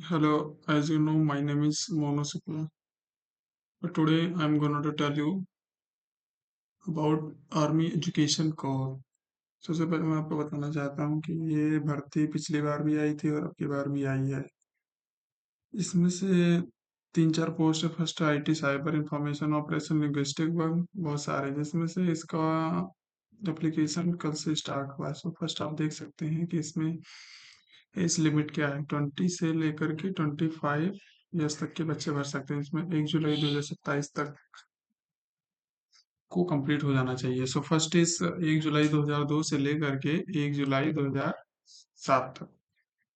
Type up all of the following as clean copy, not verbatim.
Hello, as you know, my name is Mono Supla. Today I'm going to tell you about Army Education Corps. सबसे पहले मैं आपको बताना चाहता हूँ कि ये भर्ती पिछली बार भी आई थी और अब की बार भी आई है। इसमें से तीन चार पोस्ट है। First IT cyber information operation linguistic बहुत सारे, जिसमें से इसका एप्लीकेशन कल से स्टार्ट हुआ है। सो फर्स्ट आप देख सकते हैं कि इसमें एज लिमिट क्या है। 20 से लेकर के 25 ईयर्स तक के बच्चे भर सकते हैं। इसमें 1 जुलाई 2027 तक को कंप्लीट हो जाना चाहिए। सो फर्स्ट इज 1 जुलाई 2002 से लेकर के 1 जुलाई 2007 तक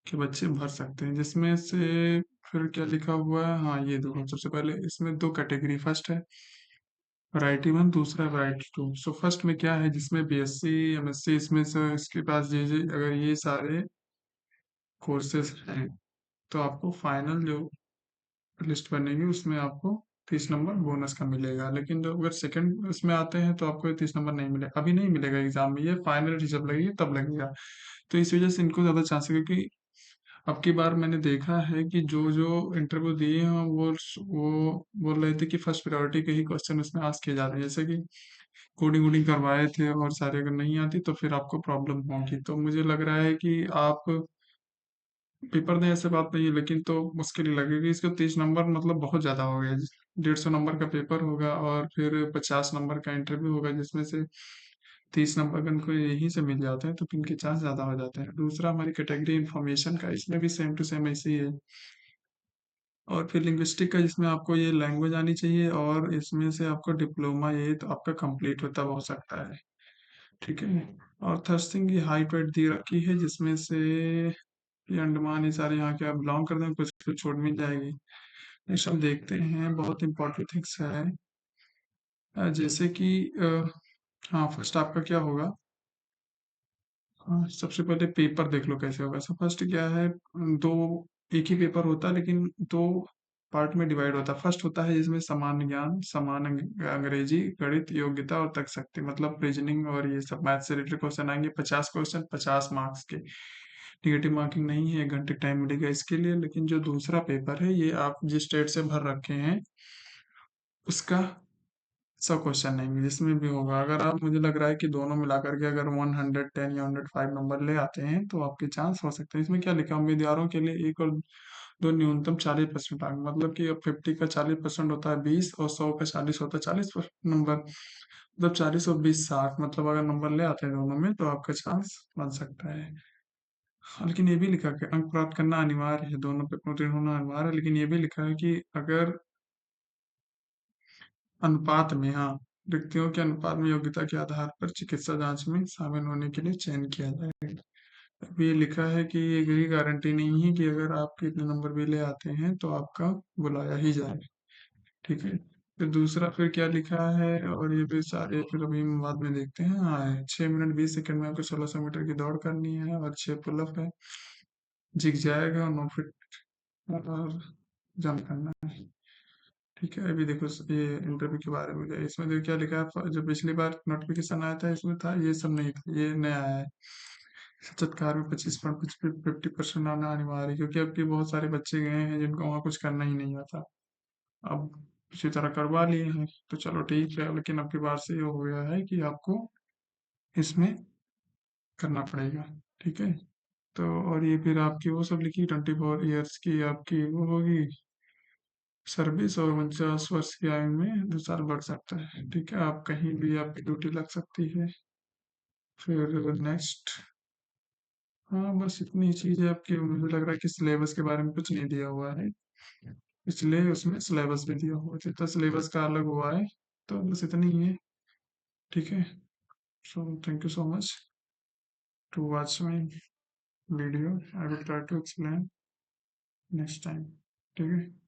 के बच्चे भर सकते हैं। जिसमें से फिर क्या लिखा हुआ है, हाँ ये देखो, सबसे पहले इसमें दो कैटेगरी, फर्स्ट है वैरायटी वन, दूसरा वैरायटी टू। सो फर्स्ट में क्या है, जिसमें बीएससी एमएससी, इसमें से इसके पास जे अगर ये सारे कोर्सेज हैं तो आपको फाइनल जो लिस्ट बनेगी उसमें आपको 30 नंबर बोनस का मिलेगा। लेकिन जो अगर सेकंड उसमें आते हैं तो आपको ये 30 नंबर नहीं मिलेगा, अभी नहीं मिलेगा एग्जाम में, ये फाइनल जब लगेगी तब लगेगा। तो इस वजह से इनको ज्यादा चांस है, क्योंकि अब की बार मैंने देखा है कि जो जो इंटरव्यू दिए हैं वो बोल रहे थे कि फर्स्ट प्रायोरिटी के ही क्वेश्चन उसमें आस्क किए जाते हैं। जैसे कि कोडिंग वोडिंग करवाए थे और सारे अगर नहीं आती तो फिर आपको प्रॉब्लम होगी। तो मुझे लग रहा है कि आप पेपर दें, ऐसे बात नहीं है, लेकिन तो मुश्किल ही लगेगी। इसके 30 नंबर मतलब बहुत ज्यादा हो गया। 150 नंबर का पेपर होगा और फिर 50 नंबर का इंटरव्यू होगा, जिसमें से 30 नंबर का इनको यहीं से मिल जाते हैं, तो इनके चांस ज्यादा हो जाते हैं। दूसरा हमारी कैटेगरी इंफॉर्मेशन का, इसमें भी सेम टू सेम ऐसे ही है। और फिर लिंग्विस्टिक का, जिसमें आपको ये लैंग्वेज आनी चाहिए और इसमें से आपको डिप्लोमा ये तो आपका कंप्लीट होता हो सकता है। ठीक है। और थर्ड थिंग, ये हाइट वाइट दी रखी है, जिसमें से ये अंडमान ये सारे यहाँ के आप बिलोंग करते हैं, कुछ कुछ छूट मिल जाएगी। नेक्स्ट हम देखते हैं, बहुत इंपॉर्टेंट थिंग्स है। जैसे कि हाँ, फर्स्ट आपका क्या होगा। हाँ, सबसे पहले पेपर देख लो कैसे होगा। सब फर्स्ट क्या है, दो एक ही पेपर होता है लेकिन दो पार्ट में डिवाइड होता है। फर्स्ट होता है जिसमें सामान्य ज्ञान, अंग्रेजी, गणित, योग्यता और तर्क शक्ति, मतलब रीजनिंग और ये सब मैथ से रिलेटेड क्वेश्चन आएंगे। 50 क्वेश्चन, 50 मार्क्स के। निगेटिव मार्किंग नहीं है, 1 घंटे टाइम मिलेगा इसके लिए। लेकिन जो दूसरा पेपर है, ये आप जिस स्टेट से भर रखे हैं उसका 100 क्वेश्चन नहीं, जिसमें भी होगा। अगर आप, मुझे लग रहा है कि दोनों मिलाकर के अगर 110 या 105 नंबर ले आते हैं तो आपके चांस हो सकते हैं। इसमें क्या लिखा है, उम्मीदवारों के लिए एक और दो न्यूनतम 40% अंक, मतलब कि अब 50 का 40% होता है 20 और 100 का 40 होता है 40 नंबर, मतलब 40 और 20 60, मतलब अगर नंबर ले आते हैं दोनों में तो आपका चांस बन सकता है। हाँ, लेकिन ये भी लिखा है कि अंक प्राप्त करना अनिवार्य है, दोनों पे उत्तीर्ण होना अनिवार्य है। लेकिन ये भी लिखा है कि अगर अनुपात में, हाँ, व्यक्तियों के अनुपात में योग्यता के आधार पर चिकित्सा जांच में शामिल होने के लिए चयन किया जाएगा। अब ये लिखा है कि ये कोई गारंटी नहीं है कि अगर आप इतने नंबर भी ले आते हैं तो आपका बुलाया ही जाए। ठीक है। फिर दूसरा फिर क्या लिखा है, और ये भी सारे फिर अभी हम बाद में देखते हैं। हाँ, 6 मिनट 20 सेकंड में आपको 1600 मीटर की दौड़ करनी है और 6 पुलअप है, जिग जाएगा और 9 फीट और जंप करना है। ठीक है। अभी देखो ये इंटरव्यू के बारे में, इसमें देखो क्या लिखा है। जो पिछली बार नोटिफिकेशन आया था इसमें था, ये सब नहीं था, ये नया आया है। साक्षात्कार में 50% आना अनिवार्य है, क्योंकि अब के बहुत सारे बच्चे गए हैं जिनको वहाँ कुछ करना ही नहीं आता। अब इसी तरह करवा लिए हैं तो चलो ठीक है, लेकिन अब की बार से ये हो गया है कि आपको इसमें करना पड़ेगा। ठीक है। तो और ये फिर आपकी वो सब लिखी, 24 ईयर्स की आपकी वो होगी सर्विस, और 49 वर्ष की आयु में 2 साल बढ़ सकता है। ठीक है, आप कहीं भी आपकी ड्यूटी लग सकती है। फिर नेक्स्ट, हाँ बस इतनी चीज है आपकी। मुझे लग रहा है कि सिलेबस के बारे में कुछ नहीं दिया हुआ है, इसलिए उसमें सिलेबस भी दिया हुआ है, जितना सिलेबस का अलग हुआ है। तो बस इतनी ही है। ठीक है। So thank you so much to watch my video. I will try to explain next time. ठीक है।